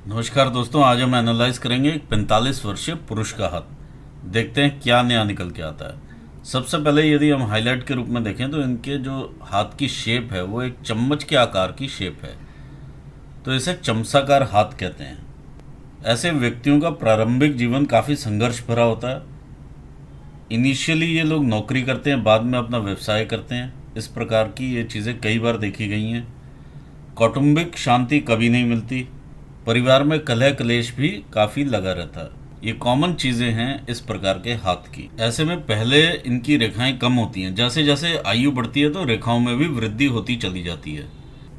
नमस्कार दोस्तों, आज हम एनालाइज करेंगे एक 45 वर्षीय पुरुष का हाथ। देखते हैं क्या नया निकल के आता है। सबसे पहले यदि हम हाईलाइट के रूप में देखें तो इनके जो हाथ की शेप है वो एक चम्मच के आकार की शेप है, तो इसे चमचाकार हाथ कहते हैं। ऐसे व्यक्तियों का प्रारंभिक जीवन काफ़ी संघर्ष भरा होता है। इनिशियली ये लोग नौकरी करते हैं, बाद में अपना व्यवसाय करते हैं। इस प्रकार की ये चीज़ें कई बार देखी गई हैं। कौटुंबिक शांति कभी नहीं मिलती, परिवार में कलह कलेश भी काफ़ी लगा रहता है। ये कॉमन चीज़ें हैं इस प्रकार के हाथ की। ऐसे में पहले इनकी रेखाएं कम होती हैं, जैसे जैसे आयु बढ़ती है तो रेखाओं में भी वृद्धि होती चली जाती है।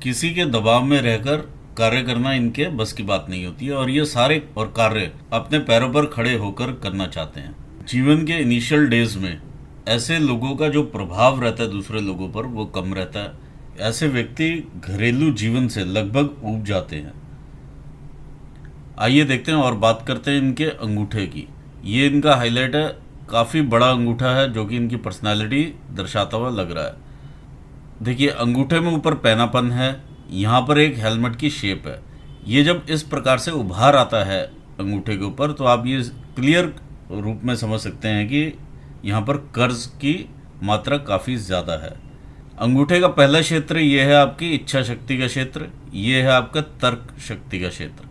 किसी के दबाव में रहकर कार्य करना इनके बस की बात नहीं होती है और ये सारे और कार्य अपने पैरों पर खड़े होकर करना चाहते हैं। जीवन के इनिशियल डेज में ऐसे लोगों का जो प्रभाव रहता है दूसरे लोगों पर वो कम रहता है। ऐसे व्यक्ति घरेलू जीवन से लगभग ऊब जाते हैं। आइए देखते हैं और बात करते हैं इनके अंगूठे की। ये इनका हाईलाइट है, काफ़ी बड़ा अंगूठा है जो कि इनकी पर्सनालिटी दर्शाता हुआ लग रहा है। देखिए, अंगूठे में ऊपर पैनापन है, यहाँ पर एक हेलमेट की शेप है। ये जब इस प्रकार से उभार आता है अंगूठे के ऊपर तो आप ये क्लियर रूप में समझ सकते हैं कि यहाँ पर कर्ज की मात्रा काफ़ी ज़्यादा है। अंगूठे का पहला क्षेत्र ये है आपकी इच्छा शक्ति का क्षेत्र, ये है आपका तर्क शक्ति का क्षेत्र।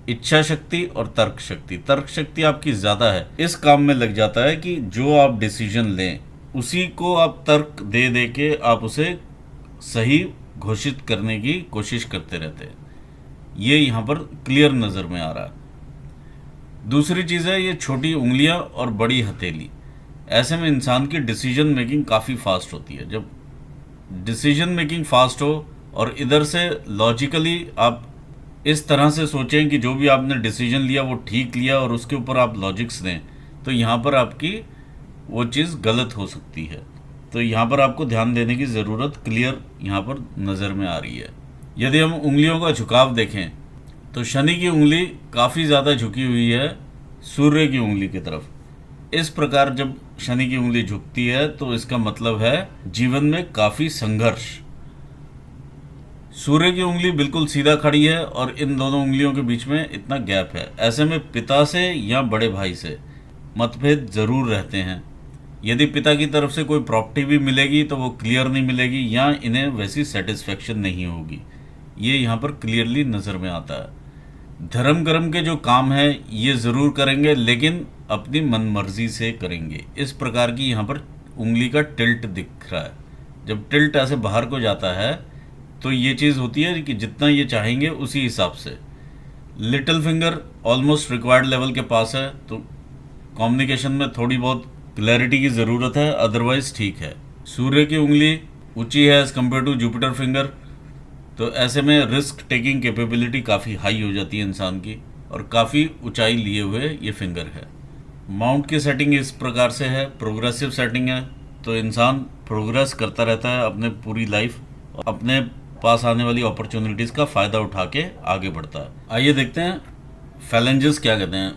इच्छा शक्ति और तर्क शक्ति आपकी ज़्यादा है, इस काम में लग जाता है कि जो आप डिसीजन लें उसी को आप तर्क दे दे के आप उसे सही घोषित करने की कोशिश करते रहते हैं। ये यहाँ पर क्लियर नज़र में आ रहा है। दूसरी चीज़ है ये छोटी उंगलियां और बड़ी हथेली। ऐसे में इंसान की डिसीजन मेकिंग काफ़ी फास्ट होती है। जब डिसीजन मेकिंग फास्ट हो और इधर से लॉजिकली आप इस तरह से सोचें कि जो भी आपने डिसीजन लिया वो ठीक लिया और उसके ऊपर आप लॉजिक्स दें, तो यहाँ पर आपकी वो चीज़ गलत हो सकती है। तो यहाँ पर आपको ध्यान देने की ज़रूरत क्लियर यहाँ पर नज़र में आ रही है। यदि हम उंगलियों का झुकाव देखें तो शनि की उंगली काफ़ी ज़्यादा झुकी हुई है सूर्य की उंगली की तरफ। इस प्रकार जब शनि की उंगली झुकती है तो इसका मतलब है जीवन में काफ़ी संघर्ष। सूर्य की उंगली बिल्कुल सीधा खड़ी है और इन दोनों उंगलियों के बीच में इतना गैप है। ऐसे में पिता से या बड़े भाई से मतभेद ज़रूर रहते हैं। यदि पिता की तरफ से कोई प्रॉपर्टी भी मिलेगी तो वो क्लियर नहीं मिलेगी या इन्हें वैसी सेटिस्फेक्शन नहीं होगी। ये यहाँ पर क्लियरली नज़र में आता है। धर्म कर्म के जो काम है ये ज़रूर करेंगे लेकिन अपनी मनमर्जी से करेंगे। इस प्रकार की यहाँ पर उंगली का टिल्ट दिख रहा है। जब टिल्ट ऐसे बाहर को जाता है तो ये चीज़ होती है कि जितना ये चाहेंगे उसी हिसाब से। Little finger almost required level के पास है, तो कम्युनिकेशन में थोड़ी बहुत क्लैरिटी की ज़रूरत है, अदरवाइज ठीक है। सूर्य की उंगली ऊंची है as compare to Jupiter finger, तो ऐसे में रिस्क टेकिंग कैपेबिलिटी काफ़ी हाई हो जाती है इंसान की और काफ़ी ऊंचाई लिए हुए ये फिंगर है। माउंट की सेटिंग इस प्रकार से है, प्रोग्रेसिव सेटिंग है, तो इंसान प्रोग्रेस करता रहता है अपने पूरी लाइफ, अपने पास आने वाली अपॉर्चुनिटीज़ का फ़ायदा उठा के आगे बढ़ता है। आइए देखते हैं फैलेंजेस क्या कहते हैं।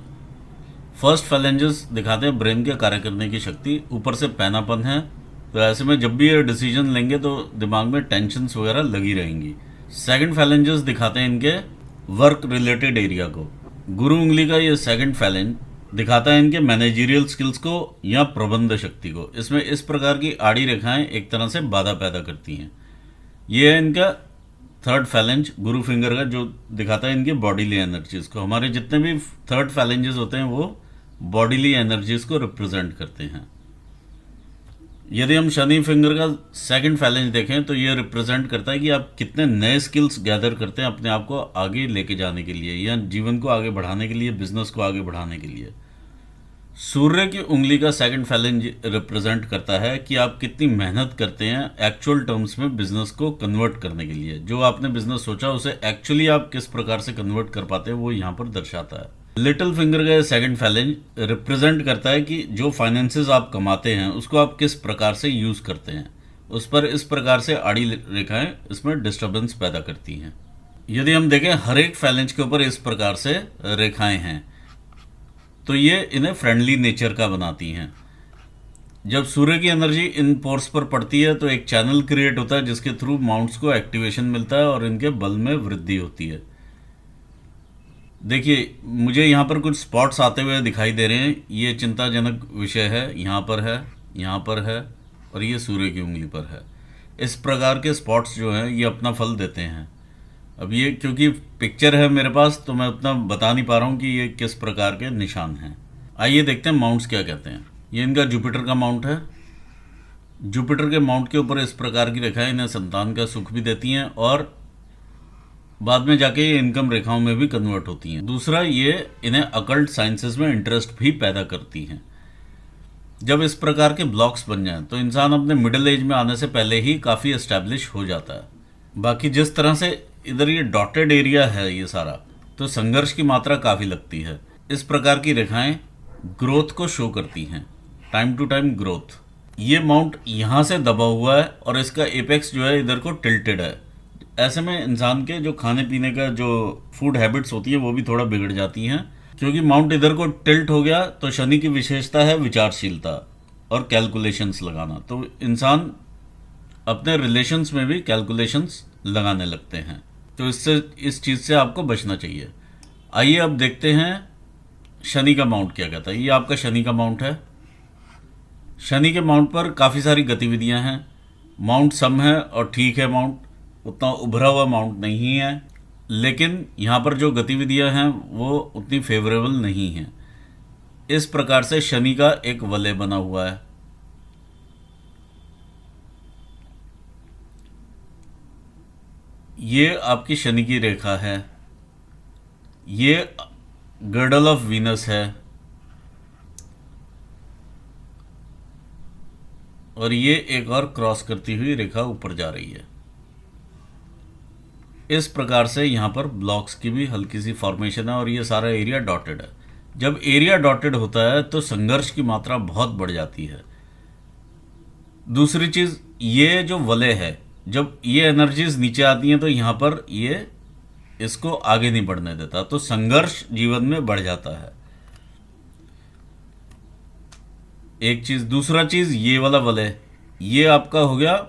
फर्स्ट फैलेंजेस दिखाते हैं ब्रेन के कार्य करने की शक्ति, ऊपर से पैनापन है, तो ऐसे में जब भी ये डिसीजन लेंगे तो दिमाग में टेंशन्स वगैरह लगी रहेंगी। सेकंड फैलेंजेस दिखाते हैं इनके वर्क रिलेटेड एरिया को। गुरु उंगली का ये सेकंड फैलेंज दिखाता है इनके मैनेजरियल स्किल्स को या प्रबंध शक्ति को। इसमें इस प्रकार की आड़ी रेखाएं एक तरह से बाधा पैदा करती हैं। ये है इनका थर्ड फैलेंज गुरु फिंगर का, जो दिखाता है इनकी बॉडीली एनर्जीज को। हमारे जितने भी थर्ड फैलेंजेस होते हैं वो बॉडीली एनर्जीज को रिप्रेजेंट करते हैं। यदि हम शनि फिंगर का सेकंड फैलेंज देखें तो ये रिप्रेजेंट करता है कि आप कितने नए स्किल्स गैदर करते हैं अपने आप को आगे लेके जाने के लिए या जीवन को आगे बढ़ाने के लिए, बिजनेस को आगे बढ़ाने के लिए। सूर्य की उंगली का सेकंड फैलेंज रिप्रेजेंट करता है कि आप कितनी मेहनत करते हैं एक्चुअल टर्म्स में बिजनेस को कन्वर्ट करने के लिए। जो आपने बिजनेस सोचा उसे एक्चुअली आप किस प्रकार से कन्वर्ट कर पाते हैं वो यहाँ पर दर्शाता है। लिटिल फिंगर का सेकंड फैलेंज रिप्रेजेंट करता है कि जो फाइनेंसेस आप कमाते हैं उसको आप किस प्रकार से यूज़ करते हैं, उस पर इस प्रकार से आड़ी रेखाएं इसमें डिस्टर्बेंस पैदा करती हैं। यदि हम देखें हर एक फैलेंज के ऊपर इस प्रकार से रेखाएं हैं तो ये इन्हें फ्रेंडली नेचर का बनाती हैं। जब सूर्य की एनर्जी इन पोर्स पर पड़ती है तो एक चैनल क्रिएट होता है जिसके थ्रू माउंट्स को एक्टिवेशन मिलता है और इनके बल में वृद्धि होती है। देखिए, मुझे यहाँ पर कुछ स्पॉट्स आते हुए दिखाई दे रहे हैं। ये चिंताजनक विषय है, यहाँ पर है, यहाँ पर है, और ये सूर्य की उंगली पर है। इस प्रकार के स्पॉट्स जो हैं ये अपना फल देते हैं। अब ये क्योंकि पिक्चर है मेरे पास तो मैं उतना बता नहीं पा रहा हूँ कि ये किस प्रकार के निशान हैं। आइए देखते हैं माउंट्स क्या कहते हैं। ये इनका जुपिटर का माउंट है। जुपिटर के माउंट के ऊपर इस प्रकार की रेखाएं इन्हें संतान का सुख भी देती हैं और बाद में जाके ये इनकम रेखाओं में भी कन्वर्ट होती हैं। दूसरा, ये इन्हें अकल्ट साइंसेस में इंटरेस्ट भी पैदा करती हैं। जब इस प्रकार के ब्लॉक्स बन जाएं तो इंसान अपने मिडिल एज में आने से पहले ही काफ़ी एस्टैब्लिश हो जाता है। बाकी जिस तरह से इधर ये डॉटेड एरिया है ये सारा, तो संघर्ष की मात्रा काफ़ी लगती है। इस प्रकार की रेखाएं ग्रोथ को शो करती हैं, टाइम टू टाइम ग्रोथ। ये माउंट यहाँ से दबा हुआ है और इसका एपेक्स जो है इधर को टिल्टेड है। ऐसे में इंसान के जो खाने पीने का जो फूड हैबिट्स होती है वो भी थोड़ा बिगड़ जाती हैं, क्योंकि माउंट इधर को टिल्ट हो गया। तो शनि की विशेषता है विचारशीलता और कैलकुलेशंस लगाना, तो इंसान अपने रिलेशंस में भी कैलकुलेशंस लगाने लगते हैं। तो इससे इस चीज़ से आपको बचना चाहिए। आइए अब देखते हैं शनि का माउंट क्या कहता है। ये आपका शनि का माउंट है। शनि के माउंट पर काफ़ी सारी गतिविधियां हैं। माउंट सम है और ठीक है, माउंट उतना उभरा हुआ माउंट नहीं है, लेकिन यहाँ पर जो गतिविधियां हैं वो उतनी फेवरेबल नहीं हैं। इस प्रकार से शनि का एक वलय बना हुआ है। ये आपकी शनि की रेखा है। ये गर्डल ऑफ वीनस है और ये एक और क्रॉस करती हुई रेखा ऊपर जा रही है। इस प्रकार से यहाँ पर ब्लॉक्स की भी हल्की सी फॉर्मेशन है और ये सारा एरिया डॉटेड है। जब एरिया डॉटेड होता है तो संघर्ष की मात्रा बहुत बढ़ जाती है। दूसरी चीज़, ये जो वलय है, जब ये एनर्जीज नीचे आती हैं तो यहाँ पर ये इसको आगे नहीं बढ़ने देता, तो संघर्ष जीवन में बढ़ जाता है। एक चीज़। दूसरा चीज़, ये वाला वलय, ये आपका हो गया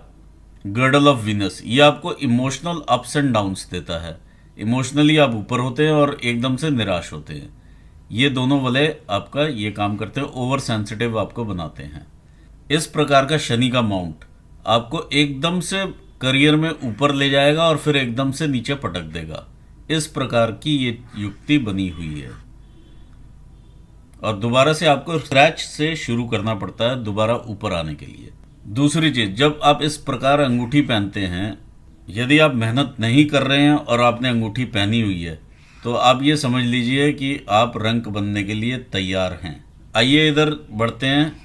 गर्डल ऑफ वीनस। ये आपको इमोशनल अप्स एंड डाउन्स देता है। इमोशनली आप ऊपर होते हैं और एकदम से निराश होते हैं। ये दोनों वलय आपका ये काम करते हैं, ओवर सेंसिटिव आपको बनाते हैं। इस प्रकार का शनि का माउंट आपको एकदम से करियर में ऊपर ले जाएगा और फिर एकदम से नीचे पटक देगा। इस प्रकार की ये युक्ति बनी हुई है और दोबारा से आपको स्क्रैच से शुरू करना पड़ता है दोबारा ऊपर आने के लिए। दूसरी चीज़, जब आप इस प्रकार अंगूठी पहनते हैं, यदि आप मेहनत नहीं कर रहे हैं और आपने अंगूठी पहनी हुई है तो आप ये समझ लीजिए कि आप रंक बनने के लिए तैयार हैं। आइए इधर बढ़ते हैं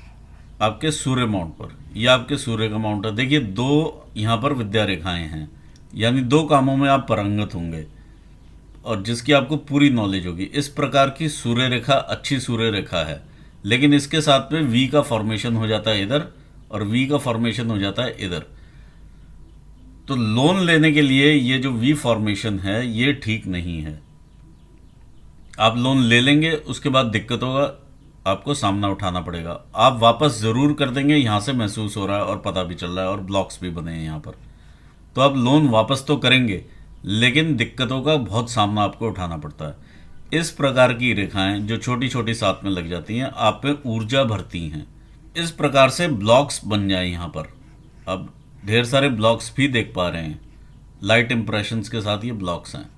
आपके सूर्य माउंट पर। यह आपके सूर्य का माउंट है। देखिए, दो यहाँ पर विद्या रेखाएं हैं, यानी दो कामों में आप पारंगत होंगे और जिसकी आपको पूरी नॉलेज होगी। इस प्रकार की सूर्य रेखा अच्छी सूर्य रेखा है, लेकिन इसके साथ में वी का फॉर्मेशन हो जाता है इधर और वी का फॉर्मेशन हो जाता है इधर। तो लोन लेने के लिए ये जो वी फॉर्मेशन है ये ठीक नहीं है। आप लोन ले लेंगे, उसके बाद दिक्कत होगा, आपको सामना उठाना पड़ेगा। आप वापस ज़रूर कर देंगे, यहाँ से महसूस हो रहा है और पता भी चल रहा है और ब्लॉक्स भी बने हैं यहाँ पर। तो आप लोन वापस तो करेंगे, लेकिन दिक्कतों का बहुत सामना आपको उठाना पड़ता है। इस प्रकार की रेखाएं जो छोटी छोटी साथ में लग जाती हैं, आप पे ऊर्जा भरती हैं। इस प्रकार से ब्लॉक्स बन जाए यहाँ पर। अब ढेर सारे ब्लॉक्स भी देख पा रहे हैं, लाइट इंप्रेशंस के साथ ये ब्लॉक्स हैं।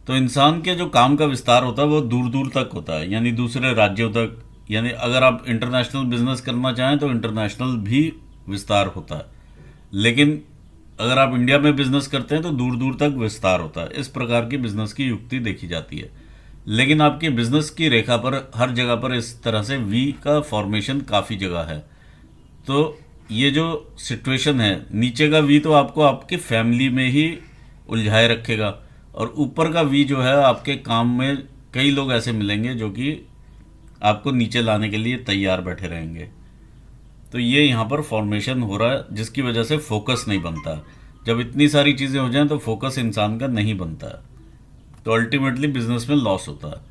तो इंसान के जो काम का विस्तार होता है वो दूर दूर तक होता है, यानी दूसरे राज्यों तक। यानी अगर आप इंटरनेशनल बिजनेस करना चाहें तो इंटरनेशनल भी विस्तार होता है, लेकिन अगर आप इंडिया में बिजनेस करते हैं तो दूर दूर तक विस्तार होता है। इस प्रकार की बिजनेस की युक्ति देखी जाती है। लेकिन आपकी बिजनेस की रेखा पर हर जगह पर इस तरह से वी का फॉर्मेशन काफ़ी जगह है। तो ये जो सिचुएशन है, नीचे का वी तो आपको आपकी फैमिली में ही उलझाए रखेगा और ऊपर का वी जो है आपके काम में कई लोग ऐसे मिलेंगे जो कि आपको नीचे लाने के लिए तैयार बैठे रहेंगे। तो ये यहाँ पर फॉर्मेशन हो रहा है, जिसकी वजह से फोकस नहीं बनता। जब इतनी सारी चीज़ें हो जाएं तो फोकस इंसान का नहीं बनता है, तो अल्टीमेटली बिजनेस में लॉस होता है।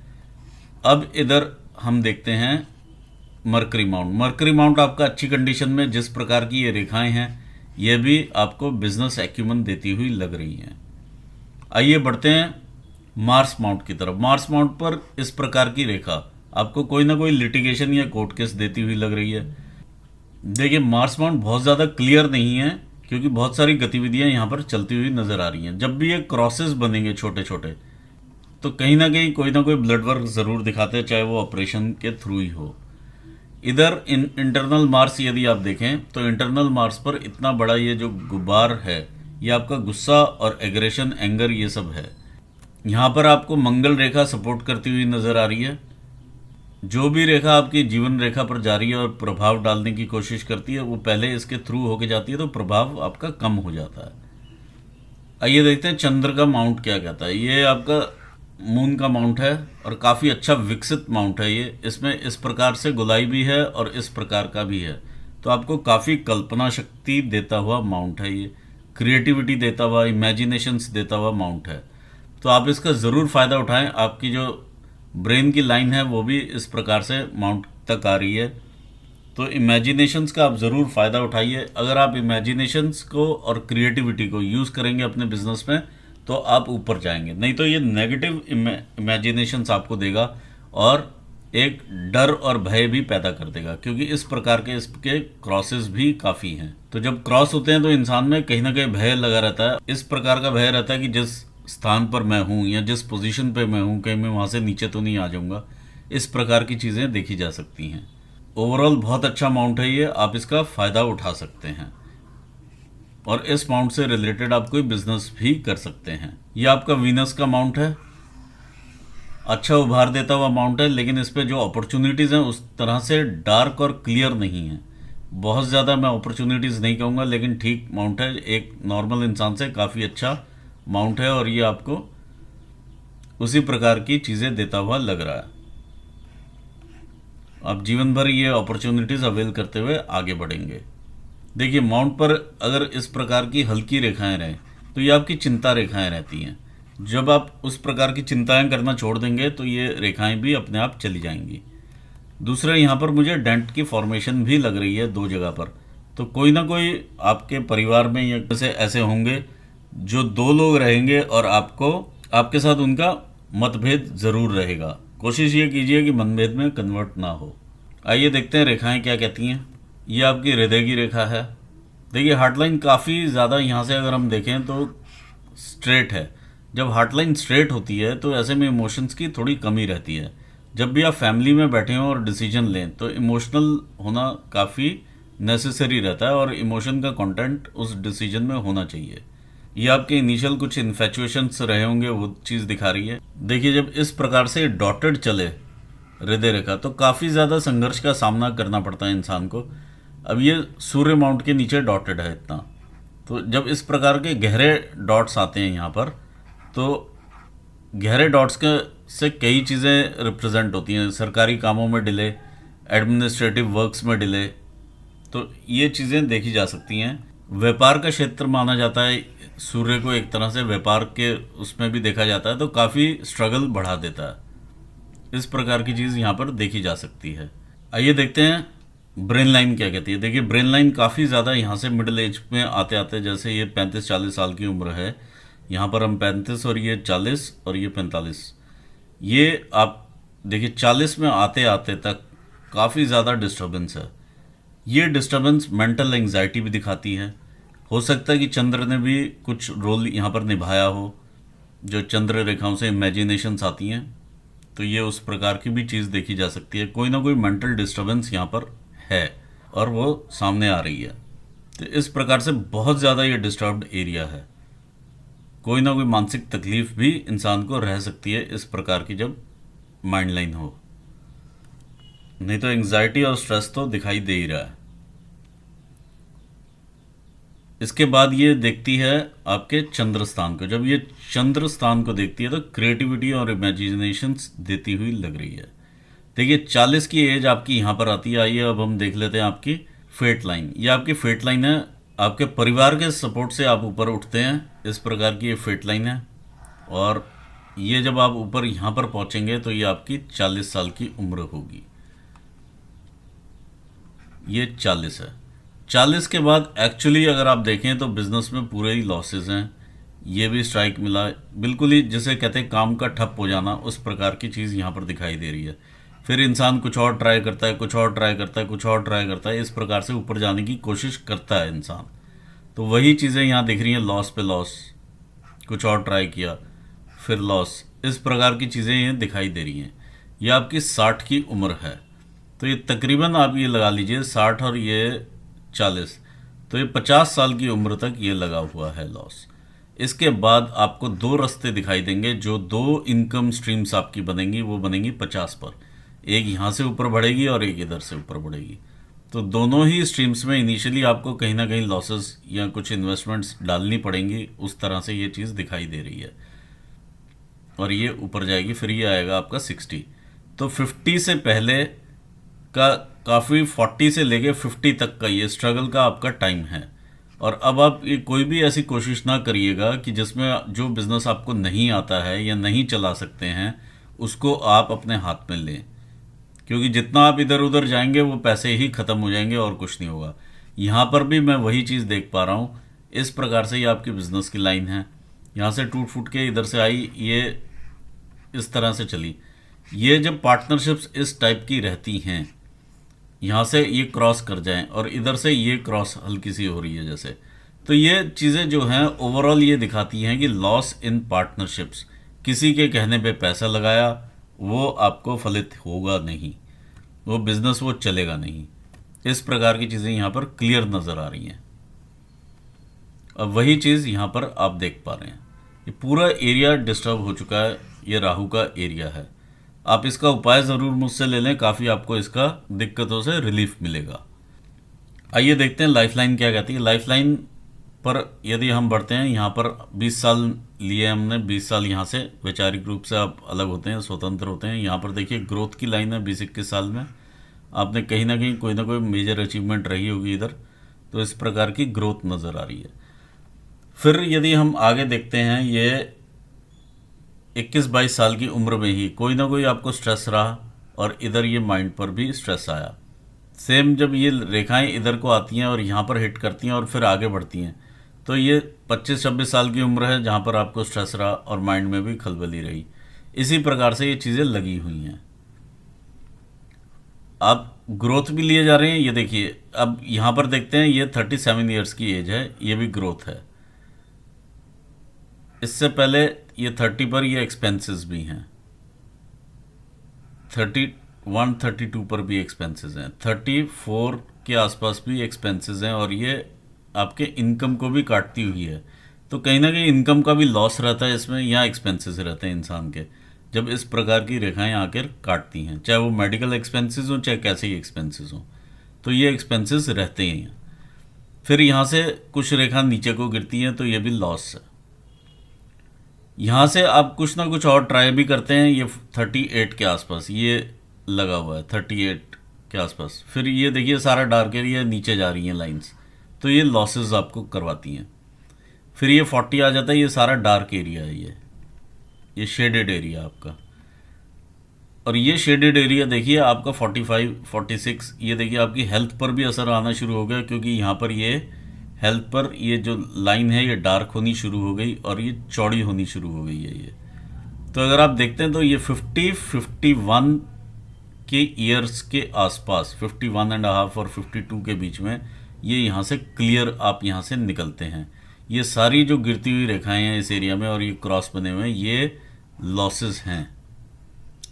अब इधर हम देखते हैं मरकरी माउंट। मरकरी माउंट आपका अच्छी कंडीशन में, जिस प्रकार की ये रेखाएं हैं, ये भी आपको बिजनेस एक्यूमन देती हुई लग रही हैं। आइए बढ़ते हैं मार्स माउंट की तरफ। मार्स माउंट पर इस प्रकार की रेखा आपको कोई ना कोई लिटिगेशन या कोर्ट केस देती हुई लग रही है। देखिए मार्स माउंट बहुत ज़्यादा क्लियर नहीं है क्योंकि बहुत सारी गतिविधियां यहाँ पर चलती हुई नजर आ रही हैं। जब भी ये क्रॉसेस बनेंगे छोटे छोटे तो कहीं ना कोई ब्लड वर्क ज़रूर दिखाते हैं, चाहे वो ऑपरेशन के थ्रू ही हो। इधर इंटरनल मार्स यदि आप देखें तो इंटरनल मार्स पर इतना बड़ा ये जो गुब्बार है, ये आपका गुस्सा और एग्रेशन, एंगर, ये सब है। यहाँ पर आपको मंगल रेखा सपोर्ट करती हुई नजर आ रही है। जो भी रेखा आपकी जीवन रेखा पर जा रही है और प्रभाव डालने की कोशिश करती है, वो पहले इसके थ्रू होके जाती है तो प्रभाव आपका कम हो जाता है। आइए देखते हैं चंद्र का माउंट क्या कहता है। ये आपका मून का माउंट है और काफ़ी अच्छा विकसित माउंट है ये। इसमें इस प्रकार से गोलाई भी है और इस प्रकार का भी है, तो आपको काफ़ी कल्पना शक्ति देता हुआ माउंट है ये, क्रिएटिविटी देता हुआ, इमेजिनेशंस देता हुआ माउंट है। तो आप इसका ज़रूर फ़ायदा उठाएं। आपकी जो ब्रेन की लाइन है वो भी इस प्रकार से माउंट तक आ रही है, तो इमेजिनेशंस का आप ज़रूर फ़ायदा उठाइए। अगर आप इमेजिनेशंस को और क्रिएटिविटी को यूज़ करेंगे अपने बिजनेस में तो आप ऊपर जाएंगे, नहीं तो ये नेगेटिव इमेजिनेशंस आपको देगा और एक डर और भय भी पैदा कर देगा, क्योंकि इस प्रकार के इसके क्रॉसेस भी काफ़ी हैं। तो जब क्रॉस होते हैं तो इंसान में कहीं ना कहीं भय लगा रहता है। इस प्रकार का भय रहता है कि जिस स्थान पर मैं हूँ या जिस पोजीशन पे मैं हूँ, कहीं मैं वहाँ से नीचे तो नहीं आ जाऊँगा। इस प्रकार की चीज़ें देखी जा सकती हैं। ओवरऑल बहुत अच्छा माउंट है ये, आप इसका फ़ायदा उठा सकते हैं और इस माउंट से रिलेटेड आप कोई बिजनेस भी कर सकते हैं। ये आपका वीनस का माउंट है, अच्छा उभार देता हुआ माउंट है, लेकिन इस पे जो अपॉर्चुनिटीज़ हैं उस तरह से डार्क और क्लियर नहीं है। बहुत ज़्यादा मैं अपॉर्चुनिटीज़ नहीं कहूँगा, लेकिन ठीक माउंट है, एक नॉर्मल इंसान से काफ़ी अच्छा माउंट है और ये आपको उसी प्रकार की चीज़ें देता हुआ लग रहा है। आप जीवन भर ये अपॉर्चुनिटीज़ अवेल करते हुए आगे बढ़ेंगे। देखिए माउंट पर अगर इस प्रकार की हल्की रेखाएं रहें तो ये आपकी चिंता रेखाएं रहती हैं। जब आप उस प्रकार की चिंताएं करना छोड़ देंगे तो ये रेखाएं भी अपने आप चली जाएंगी। दूसरा, यहाँ पर मुझे डेंट की फॉर्मेशन भी लग रही है 2 जगह पर। तो कोई ना कोई आपके परिवार में या जैसे ऐसे होंगे जो 2 लोग रहेंगे और आपको आपके साथ उनका मतभेद ज़रूर रहेगा। कोशिश ये कीजिए कि मतभेद में कन्वर्ट ना हो। आइए देखते हैं रेखाएं क्या कहती हैं। ये आपकी हृदय की रेखा है। देखिए हार्टलाइन काफ़ी ज़्यादा यहाँ से अगर हम देखें तो स्ट्रेट है। जब हार्टलाइन स्ट्रेट होती है तो ऐसे में इमोशंस की थोड़ी कमी रहती है। जब भी आप फैमिली में बैठे हों और डिसीजन लें तो इमोशनल होना काफ़ी नेसेसरी रहता है और इमोशन का कंटेंट उस डिसीजन में होना चाहिए। ये आपके इनिशियल कुछ इन्फेचुएशंस रहे होंगे, वो चीज़ दिखा रही है। देखिए जब इस प्रकार से डॉटेड चले हृदय रेखा तो काफ़ी ज़्यादा संघर्ष का सामना करना पड़ता है इंसान को। अब ये सूर्य माउंट के नीचे डॉटेड है इतना, तो जब इस प्रकार के गहरे डॉट्स आते हैं यहाँ पर तो गहरे डॉट्स के से कई चीज़ें रिप्रेजेंट होती हैं। सरकारी कामों में डिले, एडमिनिस्ट्रेटिव वर्क्स में डिले, तो ये चीज़ें देखी जा सकती हैं। व्यापार का क्षेत्र माना जाता है सूर्य को, एक तरह से व्यापार के उसमें भी देखा जाता है, तो काफ़ी स्ट्रगल बढ़ा देता है। इस प्रकार की चीज़ यहाँ पर देखी जा सकती है। आइए देखते हैं ब्रेन लाइन क्या कहती है। देखिए ब्रेन लाइन काफ़ी ज़्यादा यहाँ से मिडिल एज में आते आते, जैसे ये 35-40 साल की उम्र है, यहाँ पर हम 35 और ये 40 और ये 45, ये आप देखिए 40 में आते आते तक काफ़ी ज़्यादा डिस्टर्बेंस है। ये डिस्टर्बेंस मेंटल एंग्जाइटी भी दिखाती है। हो सकता है कि चंद्र ने भी कुछ रोल यहाँ पर निभाया हो, जो चंद्र रेखाओं से इमेजिनेशंस आती हैं, तो ये उस प्रकार की भी चीज़ देखी जा सकती है। कोई ना कोई मेंटल डिस्टर्बेंस यहाँ पर है और वो सामने आ रही है। तो इस प्रकार से बहुत ज़्यादा ये डिस्टर्ब्ड एरिया है। कोई ना कोई मानसिक तकलीफ भी इंसान को रह सकती है इस प्रकार की जब माइंड लाइन हो, नहीं तो एंग्जाइटी और स्ट्रेस तो दिखाई दे ही रहा है। इसके बाद ये देखती है आपके चंद्र स्थान को। जब ये चंद्र स्थान को देखती है तो क्रिएटिविटी और इमेजिनेशंस देती हुई लग रही है। देखिए 40 की एज आपकी यहाँ पर आती है। आइए अब हम देख लेते हैं आपकी फेट लाइन। ये आपकी फेट लाइन है, आपके परिवार के सपोर्ट से आप ऊपर उठते हैं, इस प्रकार की ये फेट लाइन है। और ये जब आप ऊपर यहाँ पर पहुँचेंगे तो ये आपकी 40 साल की उम्र होगी। ये 40 है। 40 के बाद एक्चुअली अगर आप देखें तो बिजनेस में पूरे ही लॉसेस हैं। ये भी स्ट्राइक मिला। बिल्कुल ही जिसे कहते हैं काम का ठप हो जाना, उस प्रकार की चीज़ यहाँ पर दिखाई दे रही है। फिर इंसान कुछ और ट्राई करता है, कुछ और ट्राई करता है, कुछ और ट्राई करता है, इस प्रकार से ऊपर जाने की कोशिश करता है इंसान। तो वही चीज़ें यहाँ दिख रही हैं, लॉस पे लॉस, कुछ और ट्राई किया फिर लॉस, इस प्रकार की चीज़ें ये दिखाई दे रही हैं। ये आपकी 60 की उम्र है, तो ये तकरीबन आप ये लगा लीजिए 60 और ये 40, तो ये 50 साल की उम्र तक ये लगा हुआ है लॉस। इसके बाद आपको दो रास्ते दिखाई देंगे, जो दो इनकम स्ट्रीम्स आपकी बनेंगी, वो बनेंगी 50 पर। एक यहाँ से ऊपर बढ़ेगी और एक इधर से ऊपर बढ़ेगी। तो दोनों ही स्ट्रीम्स में इनिशियली आपको कहीं ना कहीं लॉसेस या कुछ इन्वेस्टमेंट्स डालनी पड़ेंगी, उस तरह से ये चीज़ दिखाई दे रही है। और ये ऊपर जाएगी, फिर ये आएगा आपका 60। तो 50 से पहले का काफ़ी 40 से लेके 50 तक का ये स्ट्रगल का आपका टाइम है। और अब आप ये कोई भी ऐसी कोशिश ना करिएगा कि जिसमें जो बिज़नेस आपको नहीं आता है या नहीं चला सकते हैं उसको आप अपने हाथ में लें, क्योंकि जितना आप इधर उधर जाएंगे वो पैसे ही ख़त्म हो जाएंगे और कुछ नहीं होगा। यहाँ पर भी मैं वही चीज़ देख पा रहा हूँ। इस प्रकार से ये आपकी बिज़नेस की लाइन है, यहाँ से टूट फूट के इधर से आई, ये इस तरह से चली। ये जब पार्टनरशिप्स इस टाइप की रहती हैं, यहाँ से ये क्रॉस कर जाएं और इधर से ये क्रॉस हल्की सी हो रही है जैसे, तो ये चीज़ें जो हैं ओवरऑल ये दिखाती हैं कि लॉस इन पार्टनरशिप्स, किसी के कहने पे पैसा लगाया वो आपको फलित होगा नहीं, वो बिज़नेस वो चलेगा नहीं। इस प्रकार की चीज़ें यहाँ पर क्लियर नज़र आ रही हैं। अब वही चीज़ यहाँ पर आप देख पा रहे हैं, ये पूरा एरिया डिस्टर्ब हो चुका है, ये राहु का एरिया है। आप इसका उपाय ज़रूर मुझसे ले लें, काफ़ी आपको इसका दिक्कतों से रिलीफ मिलेगा। आइए देखते हैं लाइफलाइन क्या कहती है। लाइफलाइन पर यदि हम बढ़ते हैं, यहाँ पर 20 साल लिए हमने, 20 साल यहाँ से वैचारिक रूप से आप अलग होते हैं, स्वतंत्र होते हैं। यहाँ पर देखिए ग्रोथ की लाइन है, 20-21 साल में आपने कहीं ना कहीं कोई ना कोई मेजर अचीवमेंट रही होगी इधर, तो इस प्रकार की ग्रोथ नज़र आ रही है। फिर यदि हम आगे देखते हैं, ये 21-22 साल की उम्र में ही कोई ना कोई आपको स्ट्रेस रहा और इधर ये माइंड पर भी स्ट्रेस आया। सेम जब ये रेखाएं इधर को आती हैं और यहाँ पर हिट करती हैं और फिर आगे बढ़ती हैं, तो ये 25-26 साल की उम्र है जहाँ पर आपको स्ट्रेस रहा और माइंड में भी खलबली रही। इसी प्रकार से ये चीज़ें लगी हुई हैं। आप ग्रोथ भी लिए जा रहे हैं, ये देखिए। अब यहाँ पर देखते हैं, ये 37 ईयर्स की एज है, ये भी ग्रोथ है। इससे पहले ये 30 पर ये एक्सपेंसेस भी हैं, 31-32 पर भी एक्सपेंसेस हैं, 34 के आसपास भी एक्सपेंसेस हैं, और ये आपके इनकम को भी काटती हुई है। तो कहीं ना कहीं इनकम का भी लॉस रहता है इसमें, या एक्सपेंसेस रहते हैं इंसान के, जब इस प्रकार की रेखाएं आकर काटती हैं, चाहे वो मेडिकल एक्सपेंसेस हों चाहे कैसे ही एक्सपेंसेस हों, तो ये एक्सपेंसेस रहते ही हैं। फिर यहाँ से कुछ रेखा नीचे को गिरती हैं, तो ये भी लॉस है। यहाँ से आप कुछ ना कुछ और ट्राई भी करते हैं, ये 38 के आसपास ये लगा हुआ है, 38 के आसपास। फिर ये देखिए सारा डार्क एरिया नीचे जा रही हैं लाइंस, तो ये लॉसेस आपको करवाती हैं। फिर ये 40 आ जाता है, ये सारा डार्क एरिया है, ये शेडेड एरिया आपका। और ये शेडेड एरिया देखिए आपका 45-46, ये देखिए आपकी हेल्थ पर भी असर आना शुरू हो गया, क्योंकि यहाँ पर ये हेल्थ पर ये जो लाइन है ये डार्क होनी शुरू हो गई और ये चौड़ी होनी शुरू हो गई है ये। तो अगर आप देखते हैं तो ये 50-51 के ईयर्स के आसपास, 51.5 और 52 के बीच में ये यहाँ से क्लियर आप यहाँ से निकलते हैं। ये सारी जो गिरती हुई रेखाएं हैं इस एरिया में और ये क्रॉस बने हुए हैं, ये लॉसेस हैं।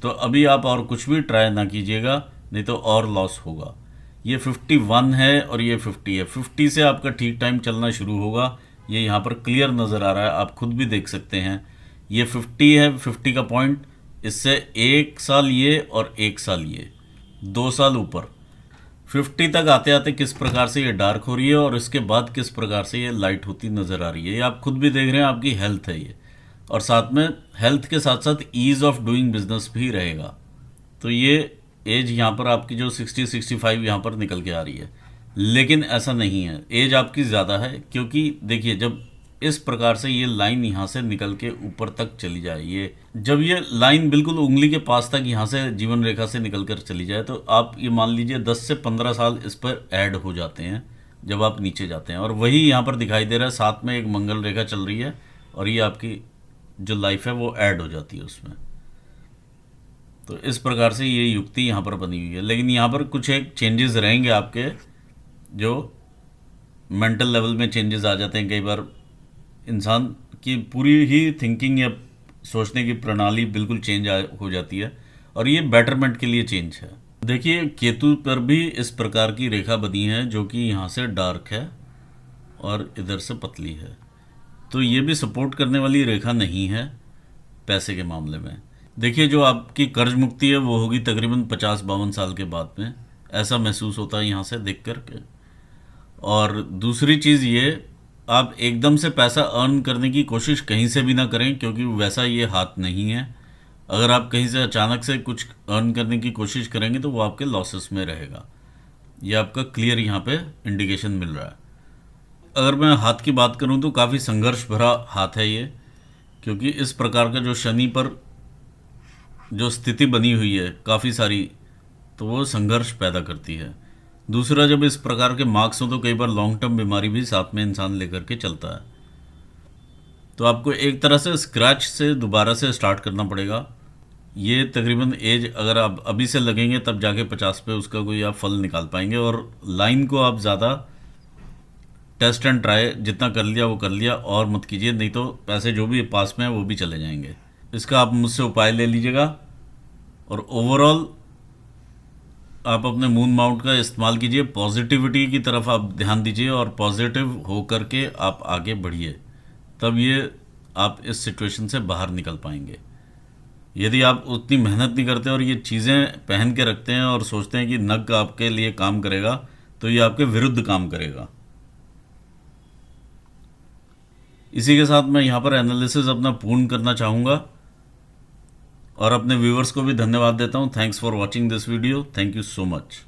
तो अभी आप और कुछ भी ट्राई ना कीजिएगा, नहीं तो और लॉस होगा। ये 51 है और ये 50 है, 50 से आपका ठीक टाइम चलना शुरू होगा, ये यहाँ पर क्लियर नज़र आ रहा है, आप खुद भी देख सकते हैं। ये 50 है, 50 का पॉइंट, इससे 1 साल ये और 1 साल ये, 2 साल ऊपर। 50 तक आते आते किस प्रकार से ये डार्क हो रही है और इसके बाद किस प्रकार से ये लाइट होती नज़र आ रही है, ये आप खुद भी देख रहे हैं। आपकी हेल्थ है ये, और साथ में हेल्थ के साथ साथ ईज़ ऑफ डूइंग बिजनेस भी रहेगा। तो ये एज यहाँ पर आपकी जो 60-65 यहाँ पर निकल के आ रही है, लेकिन ऐसा नहीं है, एज आपकी ज़्यादा है। क्योंकि देखिए जब इस प्रकार से ये लाइन यहाँ से निकल के ऊपर तक चली जाए, ये जब ये लाइन बिल्कुल उंगली के पास तक यहाँ से जीवन रेखा से निकल कर चली जाए, तो आप ये मान लीजिए 10 से 15 साल इस पर ऐड हो जाते हैं जब आप नीचे जाते हैं। और वही यहाँ पर दिखाई दे रहा है, साथ में एक मंगल रेखा चल रही है और ये आपकी जो लाइफ है वो ऐड हो जाती है उसमें। तो इस प्रकार से ये युक्ति यहाँ पर बनी हुई है, लेकिन यहाँ पर कुछ एक चेंजेस रहेंगे आपके, जो मेंटल लेवल में चेंजेस आ जाते हैं कई बार। इंसान की पूरी ही थिंकिंग या सोचने की प्रणाली बिल्कुल चेंज हो जाती है, और ये बेटरमेंट के लिए चेंज है। देखिए केतु पर भी इस प्रकार की रेखा बनी है जो कि यहाँ से डार्क है और इधर से पतली है, तो ये भी सपोर्ट करने वाली रेखा नहीं है पैसे के मामले में। देखिए जो आपकी कर्ज मुक्ति है वो होगी तकरीबन 50-52 साल के बाद में, ऐसा महसूस होता है यहाँ से देख कर के। और दूसरी चीज़ ये, आप एकदम से पैसा अर्न करने की कोशिश कहीं से भी ना करें, क्योंकि वैसा ये हाथ नहीं है। अगर आप कहीं से अचानक से कुछ अर्न करने की कोशिश करेंगे तो वो आपके लॉसेस में रहेगा, ये आपका क्लियर यहाँ पे इंडिकेशन मिल रहा है। अगर मैं हाथ की बात करूँ तो काफ़ी संघर्ष भरा हाथ है ये, क्योंकि इस प्रकार का जो शनि पर जो स्थिति बनी हुई है काफ़ी सारी, तो वो संघर्ष पैदा करती है। दूसरा, जब इस प्रकार के मार्क्स हों तो कई बार लॉन्ग टर्म बीमारी भी साथ में इंसान लेकर के चलता है। तो आपको एक तरह से स्क्रैच से दोबारा से स्टार्ट करना पड़ेगा। ये तकरीबन एज अगर आप अभी से लगेंगे तब जाके 50 पे उसका कोई आप फल निकाल पाएंगे। और लाइन को आप ज़्यादा टेस्ट एंड ट्राई जितना कर लिया वो कर लिया, और मत कीजिए, नहीं तो पैसे जो भी पास में है वो भी चले जाएंगे। इसका आप मुझसे उपाय ले लीजिएगा, और ओवरऑल आप अपने मून माउंट का इस्तेमाल कीजिए, पॉजिटिविटी की तरफ आप ध्यान दीजिए और पॉजिटिव हो करके आप आगे बढ़िए, तब ये आप इस सिचुएशन से बाहर निकल पाएंगे। यदि आप उतनी मेहनत नहीं करते और ये चीज़ें पहन के रखते हैं और सोचते हैं कि नग आपके लिए काम करेगा, तो ये आपके विरुद्ध काम करेगा। इसी के साथ मैं यहाँ पर एनालिसिस अपना पूर्ण करना चाहूँगा, और अपने व्यूवर्स को भी धन्यवाद देता हूँ। Thanks for watching this video. Thank you so much.